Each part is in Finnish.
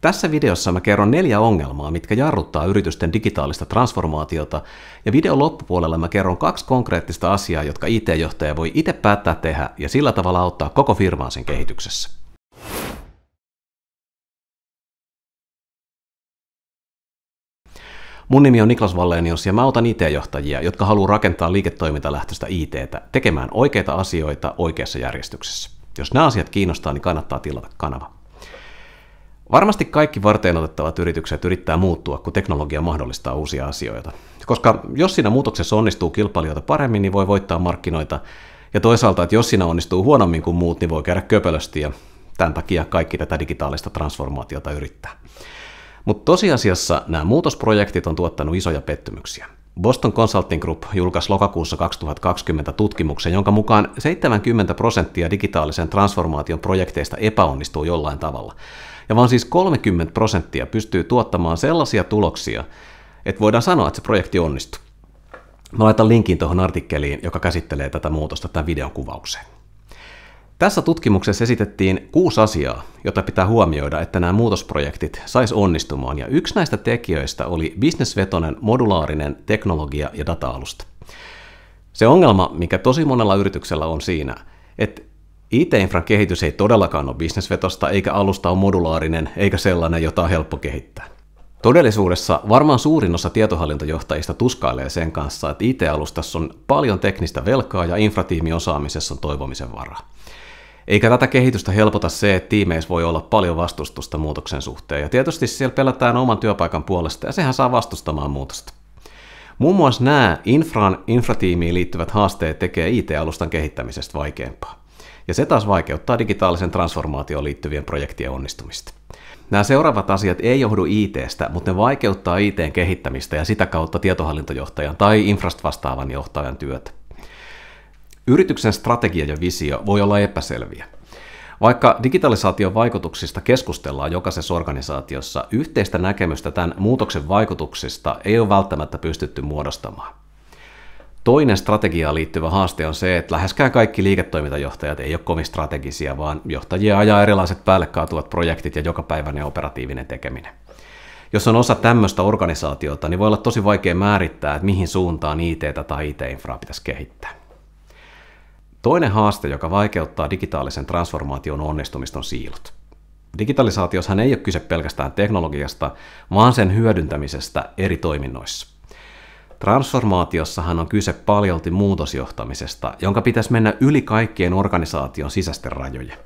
Tässä videossa mä kerron 4 ongelmaa, mitkä jarruttaa yritysten digitaalista transformaatiota, ja videon loppupuolella mä kerron 2 konkreettista asiaa, jotka IT-johtaja voi itse päättää tehdä ja sillä tavalla auttaa koko firmaa sen kehityksessä. Mun nimi on Niklas Wallenius ja mä autan IT-johtajia, jotka haluaa rakentaa liiketoimintalähtöistä IT:tä tekemään oikeita asioita oikeassa järjestyksessä. Jos nämä asiat kiinnostaa, niin kannattaa tilata kanava. Varmasti kaikki varteenotettavat yritykset yrittää muuttua, kun teknologia mahdollistaa uusia asioita. Koska jos siinä muutoksessa onnistuu kilpailijoita paremmin, niin voi voittaa markkinoita. Ja toisaalta, että jos siinä onnistuu huonommin kuin muut, niin voi käydä köpelösti ja tämän takia kaikki tätä digitaalista transformaatiota yrittää. Mutta tosiasiassa nämä muutosprojektit on tuottanut isoja pettymyksiä. Boston Consulting Group julkaisi lokakuussa 2020 tutkimuksen, jonka mukaan 70% digitaalisen transformaation projekteista epäonnistuu jollain tavalla. Ja vaan siis 30% pystyy tuottamaan sellaisia tuloksia, että voidaan sanoa, että se projekti onnistuu. Mä laitan linkin tuohon artikkeliin, joka käsittelee tätä muutosta tämän videon kuvaukseen. Tässä tutkimuksessa esitettiin 6 asiaa, jota pitää huomioida, että nämä muutosprojektit sais onnistumaan, ja yksi näistä tekijöistä oli bisnesvetoinen modulaarinen teknologia- ja data-alusta. Se ongelma, mikä tosi monella yrityksellä on siinä, että IT-infran kehitys ei todellakaan ole bisnesvetosta, eikä alusta ole modulaarinen, eikä sellainen, jota on helppo kehittää. Todellisuudessa varmaan suurin osa tietohallintojohtajista tuskailee sen kanssa, että IT-alustassa on paljon teknistä velkaa ja infratiimin osaamisessa on toivomisen varaa. Eikä tätä kehitystä helpota se, että tiimeissä voi olla paljon vastustusta muutoksen suhteen, ja tietysti siellä pelätään oman työpaikan puolesta, ja sehän saa vastustamaan muutosta. Muun muassa nämä infratiimiin liittyvät haasteet tekee IT-alustan kehittämisestä vaikeampaa, ja se taas vaikeuttaa digitaalisen transformaatioon liittyvien projektien onnistumista. Nämä seuraavat asiat ei johdu IT:stä, mutta ne vaikeuttaa IT:n kehittämistä ja sitä kautta tietohallintojohtajan tai infrasta vastaavan johtajan työtä. Yrityksen strategia ja visio voi olla epäselviä. Vaikka digitalisaation vaikutuksista keskustellaan jokaisessa organisaatiossa, yhteistä näkemystä tämän muutoksen vaikutuksista ei ole välttämättä pystytty muodostamaan. Toinen strategiaan liittyvä haaste on se, että läheskään kaikki liiketoimintajohtajat ei ole kovin strategisia, vaan johtajia ajaa erilaiset päälle kaatuvat projektit ja jokapäiväinen operatiivinen tekeminen. Jos on osa tämmöistä organisaatiota, niin voi olla tosi vaikea määrittää, että mihin suuntaan IT:tä tai IT-infraa pitäisi kehittää. Toinen haaste, joka vaikeuttaa digitaalisen transformaation onnistumista, on siilot. Digitalisaatiossahan ei ole kyse pelkästään teknologiasta, vaan sen hyödyntämisestä eri toiminnoissa. Transformaatiossahan on kyse paljolti muutosjohtamisesta, jonka pitäisi mennä yli kaikkien organisaation sisäisten rajojen.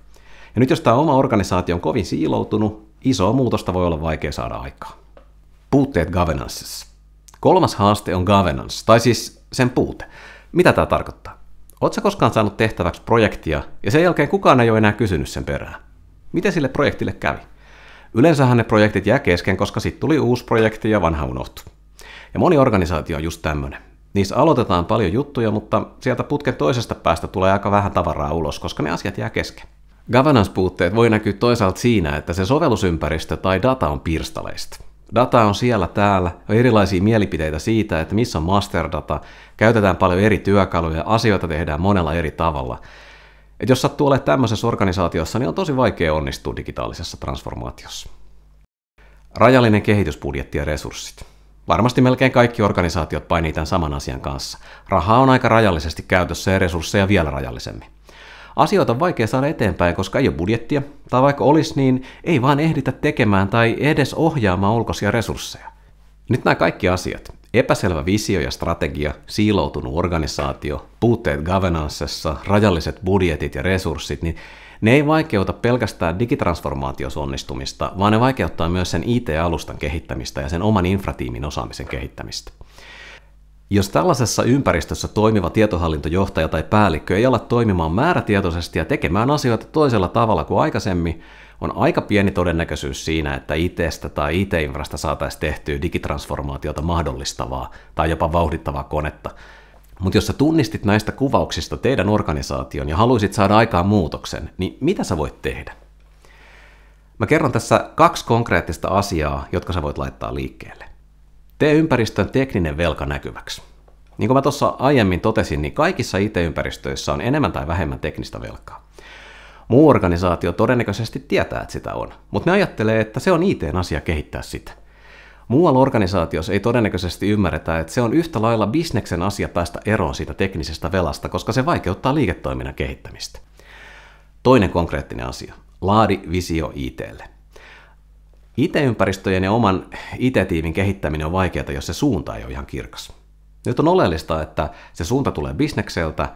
Ja nyt jos tämä oma organisaatio on kovin siiloutunut, isoa muutosta voi olla vaikea saada aikaan. Puutteet governanceissa. 3. haaste on governance, tai siis sen puute. Mitä tämä tarkoittaa? Oletko koskaan saanut tehtäväksi projektia, ja sen jälkeen kukaan ei ole enää kysynyt sen perään? Miten sille projektille kävi? Yleensähän ne projektit jää kesken, koska sitten tuli uusi projekti ja vanha unohtui. Ja moni organisaatio on just tämmöinen. Niissä aloitetaan paljon juttuja, mutta sieltä putken toisesta päästä tulee aika vähän tavaraa ulos, koska ne asiat jää kesken. Governance-puutteet voi näkyä toisaalta siinä, että se sovellusympäristö tai data on pirstaleista. Data on siellä täällä, on erilaisia mielipiteitä siitä, että missä on masterdata, käytetään paljon eri työkaluja, asioita tehdään monella eri tavalla. Et jos sattuu olemaan tämmöisessä organisaatiossa, niin on tosi vaikea onnistua digitaalisessa transformaatiossa. Rajallinen kehitysbudjetti ja resurssit. Varmasti melkein kaikki organisaatiot painii tämän saman asian kanssa. Rahaa on aika rajallisesti käytössä ja resursseja vielä rajallisemmin. Asioita on vaikea saada eteenpäin, koska ei ole budjettia, tai vaikka olisi, niin ei vaan ehditä tekemään tai edes ohjaamaan ulkoisia resursseja. Nyt nämä kaikki asiat, epäselvä visio ja strategia, siiloutunut organisaatio, puutteet governancessa, rajalliset budjetit ja resurssit, niin ne ei vaikeuta pelkästään digitransformaatiossa onnistumista, vaan ne vaikeuttaa myös sen IT-alustan kehittämistä ja sen oman infratiimin osaamisen kehittämistä. Jos tällaisessa ympäristössä toimiva tietohallintojohtaja tai päällikkö ei ala toimimaan määrätietoisesti ja tekemään asioita toisella tavalla kuin aikaisemmin, on aika pieni todennäköisyys siinä, että IT:stä tai IT-infrasta saataisiin tehtyä digitransformaatiota mahdollistavaa tai jopa vauhdittavaa konetta. Mutta jos sä tunnistit näistä kuvauksista teidän organisaation ja haluaisit saada aikaan muutoksen, niin mitä sä voit tehdä? Mä kerron tässä 2 konkreettista asiaa, jotka sä voit laittaa liikkeelle. Tee ympäristön tekninen velka näkyväksi. Niin kuin mä tuossa aiemmin totesin, niin kaikissa IT-ympäristöissä on enemmän tai vähemmän teknistä velkaa. Muu organisaatio todennäköisesti tietää, että sitä on, mutta ne ajattelee, että se on IT:n asia kehittää sitä. Muualla organisaatiossa ei todennäköisesti ymmärretä, että se on yhtä lailla bisneksen asia päästä eroon siitä teknisestä velasta, koska se vaikeuttaa liiketoiminnan kehittämistä. Toinen konkreettinen asia. Laadi visio IT:lle. IT-ympäristöjen ja oman IT-tiimin kehittäminen on vaikeaa, jos se suunta ei ole ihan kirkas. Nyt on oleellista, että se suunta tulee bisnekseltä,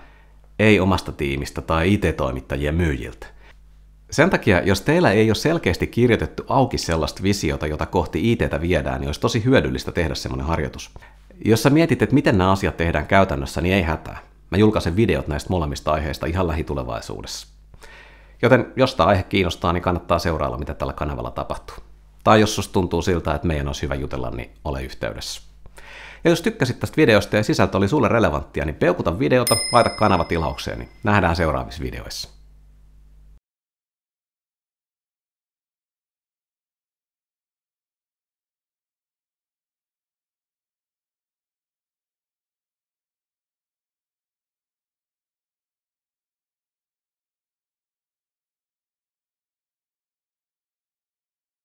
ei omasta tiimistä tai IT-toimittajien myyjiltä. Sen takia, jos teillä ei ole selkeästi kirjoitettu auki sellaista visiota, jota kohti IT:tä viedään, niin olisi tosi hyödyllistä tehdä semmoinen harjoitus. Jos sä mietit, että miten nämä asiat tehdään käytännössä, niin ei hätää. Mä julkaisen videot näistä molemmista aiheista ihan lähitulevaisuudessa. Joten jos tämä aihe kiinnostaa, niin kannattaa seurailla, mitä tällä kanavalla tapahtuu. Tai jos susta tuntuu siltä, että meidän olisi hyvä jutella, niin ole yhteydessä. Ja jos tykkäsit tästä videosta ja sisältö oli sulle relevanttia, niin peukuta videota, laita kanava tilaukseen, niin nähdään seuraavissa videoissa.